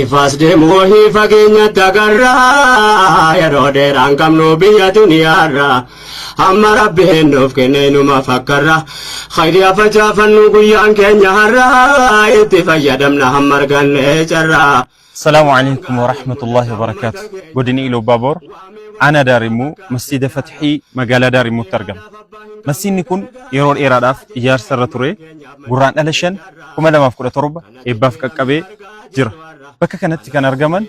Fasdeemo fageenya dagarraa yeroo dheeraan qabnu biyya duniyaarraa amma rabbiin nuuf kenne numa fakkarra khayriyaa facaafannu guyyaan keenya har'aa itti fayyadamna hamma arganne carraa. السلام عليكم ورحمة الله وبركاته. قدني إلو بابور أنا دارمو مسجد فتحي مقالة دارمو ترجم مسجد نكون يرون إيراداف إيار سرطوري قرآن ألشان كما لما فكرة تربة إباف ككبي جرة بكا كان أرجمان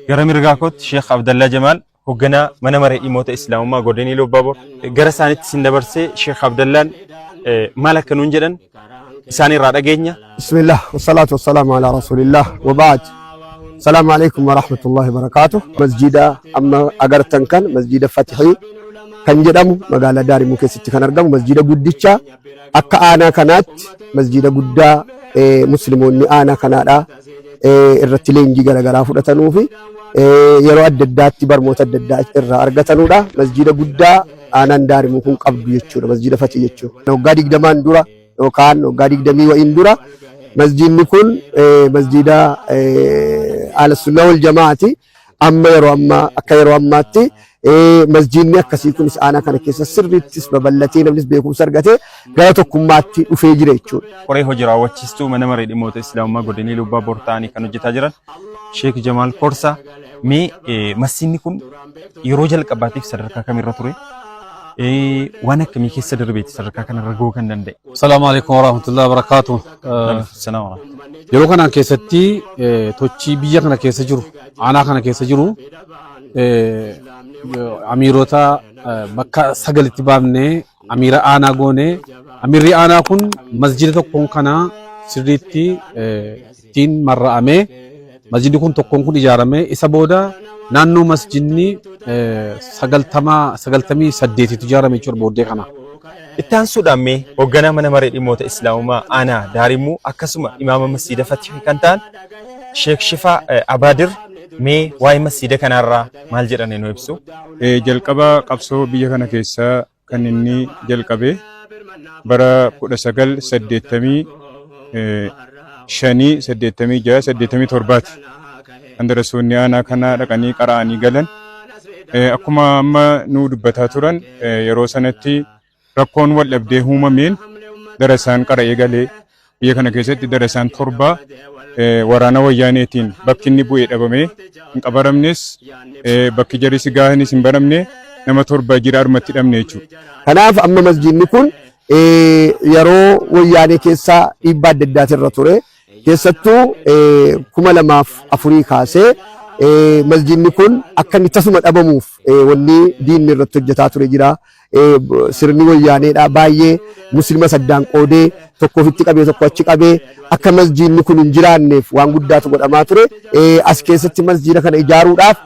جرمي رجاكوت شيخ عبد الله جمال وجنا من مرة إيموت إسلام ما قدني إلو بابور جرسانة سندبرسي شيخ عبد الله مالك نونجدن إنساني رادجينيا. بسم الله والصلاة والسلام على رسول الله وبعد. السلام عليكم ورحمة الله وبركاته. مسجد أما أجرتن كان مسجد فتحي كان جدام مقالة داري مكسيت كان أرجم مسجد قديشة أكا أنا كانت مسجد قدا مسلمون أنا كندا الرتلين جيجا لجرا فرتنوفي يروى الددات برموت الددات أرجتنودا مسجد قدا أنا داري مكون قبض يشور مسجد فتحي يشور لو قادي قدمان دورا لو كان لو قادي قدمي وإن دورا مسجد نكون مسجد على السنة والجماعة أما يرو أما أكيرو أماتي مسجدنا كسيكون أنا كان كيس السر تسبب بلتين بنسبة بيكون سرقته قالتكم ماتي وفيجري تشون. قريه هجرة وتشستو من مريد إموت الإسلام ما قدني لو بابورتاني كانوا جتاجرا شيخ جمال كورسا مي مسجدكم يروجل كباتيف سرقة كاميرا توري وانا كمي كيس صدر بيت سرقة كان رجو كان دندي. السلام عليكم ورحمة الله وبركاته. السلام عليكم. يلو كنا كيستي توتشي بيجا كنا كيسجرو أنا كنا كيسجرو أميروتا بكا سجل تبامني أميرا أنا غوني أميري أنا كون مسجد تكون كنا سريتي تين مرة أمي مسجد كون تكون كون إجارة مي إسابودا نانو مسجدني سجل تمي سديتي تجارة مي شور بودي كنا. إتان سودامي وجنا من مريد إموت الإسلام ما أنا دارمو أكسم إمام مسجد فتحي كنتان شيخ شفا أبادر مي واي مسجد كان الرا مال جراني نوبسو جلقبا قبسو بيجا كان كيسا كان إني جلقبه برا كودا سجل سديتمي شاني سديتمي جا سديتمي تربات عند رسولني أنا كنا ركاني كراني جلن أكما ما نود بتاتورن يروسانتي ركون والأبدي هما مين درسان كرا يجالي بيجا كان كيسا درسان تربا waraana wayyaaneetiin bakki inni bu'ee dhabame hin qabaramnes bakki jarisi gaahanis hin baramne nama torba jira armatti dhabne jechuudha. Kanaaf amma masjidni kun yeroo wayyaanee keessaa dhiibbaa adda addaatirra ture keessattuu 2004 kaasee masjidni kun akka inni tasuma dhabamuuf wanni diinni irratti hojjetaa ture jira. Sirni wayyaaneedha baay'ee muslima saddaan qoodee tokko ofitti qabee tokko achi qabee akka masjidni kun hin jiraanneef waan guddaatu godhamaa ture. As keessatti masjida kana ijaaruudhaaf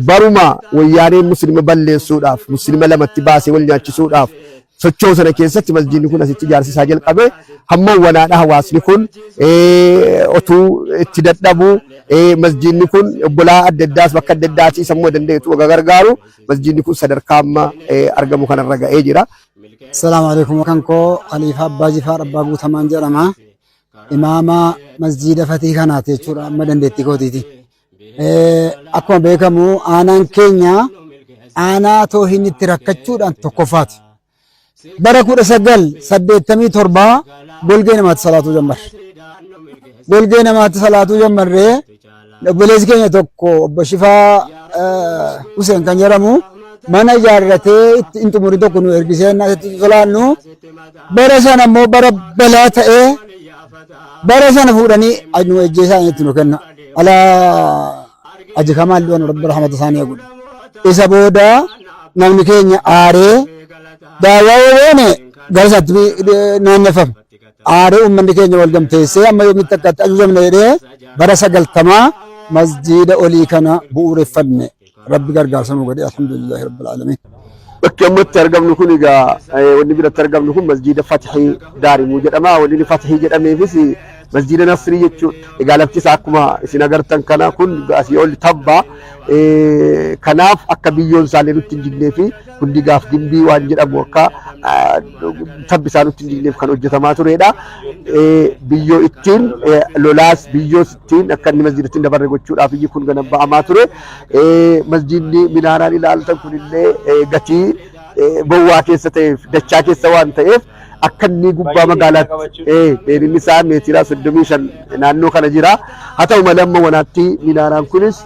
baruma wayyaaneen muslima balleessuudhaaf muslima lamatti baasee wal nyaachisuudhaaf sochoo sana keessatti masjidni kun asitti ijaarsisaa jalqabe hamma wanaadha hawaasni kun otuu itti dadhabu masjidni kun obbolaa adda addaas bakka adda addaatti sammuu dandeetu gargaaru masjidni kun sadarkaa amma argamu kanarra ga'ee jira. السلام عليكم وكانكو خليفة أبا جفار أبا بوتا مانجرما إمام مسجد فتح كانت يشورا مدن ديتي كوتيتي أكما بيكمو آنان كينيا آنا توهين تركتشور أن تقفات بركو رسجل سديتمي تربا بولجينا مات صلاة جمر بولجينا مات صلاة جمر بوليز كينيا توكو بشفا حسين كان يرمو mana ijaarratee intu murii tokko nu ergisee naasatti tolaannu bara sana immoo bara balaa ta'ee bara sana fuudhanii nu ejjeesaan itti nu kenna alaa aji kamaan liyoon rabbi rahmata isaanii godhu isa booda namni keenya aaree daawaa woone gara isaatti naanneffame aaree uummanni keenya wal gamteessee amma yoomitti akkatti ajajamne jedhee bara 90 masjida olii kana bu'uureffanne. ربي قرقار سمو قدي الحمد لله رب العالمين. بكي أمت ترقم نكون إذا ونبي ترقم نكون مسجد فتحي داري موجود أما ونبي فتحي جد أمي فيسي masjiida Nasrii jechuudha. Egaa lafti isaa akkuma isin agartan kana kun asii ol tabba. Kanaaf akka biyyoon isaallee nutti hin jignee fi hundi gaaf gimbii waan jedhamu akka tabbi isaa nutti hin jigneef kan hojjetamaa turedha. Biyyoo ittiin lolaas biyyoo ittiin akka inni masjiida ittiin dabarre gochuudhaaf iyyi kun gana ba'amaa ture. Masjiidni minaaraan ilaaltan kunillee gatii bowwaa keessa ta'eef dachaa keessa waan ta'eef akka inni gubbaa magaalaatti dheerinni isaa meetira 35 naannoo kana jira. Haa ta'u malee amma wanaatti minaaraan kunis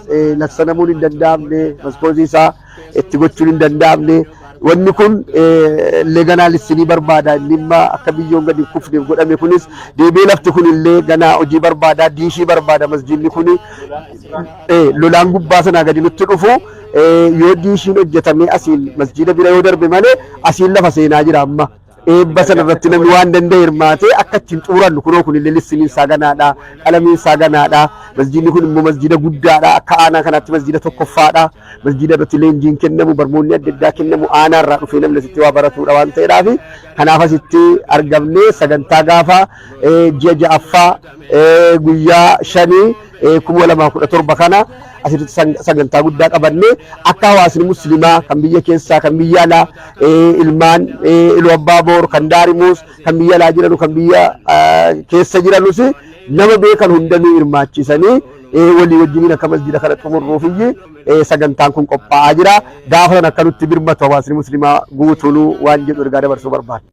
laksanamuun hin danda'amne, maskoozii isaa itti gochuun hin danda'amne. Wanni kun leeganaalistinii barbaada. Inni immoo akka biyyoon gadi kufneef godhame kunis deebi'ee lafti kunillee ganaa hojii barbaada, diishii barbaada. Masjiidni kuni lolaan gubbaa sanaa gadi nutti dhufu yoo diishiin hojjetamee asiin masjiida bira yoo darbe malee asiin lafa seenaa jira amma. Eebba sana irratti namni waan danda'e hirmaatee akka ittiin xurannu kunoo kunillee listiniin isaa ganaadha, qalamiin isaa ganaadha. Masjiidni kun immoo masjiida guddaadha. Akka aanaa kanaatti masjiida tokkoffaadha. Masjiida irratti leenjiin kennamu, barnoonni adda addaa kennamu aanaa irraa dhufee namni asitti waa baratudha waan ta'eedhaaf kanaaf asitti argamnee sagantaa gaafa ji'a ja'affaa guyyaa 5/2017 kana asitti sagantaa guddaa qabannee akka hawaasni muslimaa kan biyya keessaa kan biyya alaa ilmaan Iluu Abbaa Boor kan Daarimuus kan biyya alaa jiranu kan biyya keessa jiranus nama beekan hundanuu hirmaachisanii walii wajjiniin akka masjiida kana xumurruufiyyi sagantaan kun qophaa'aa jira. Gaafa sana akka nutti birmatu hawaasni muslimaa guutuun waan jedhu ergaa dabarsuu barbaada.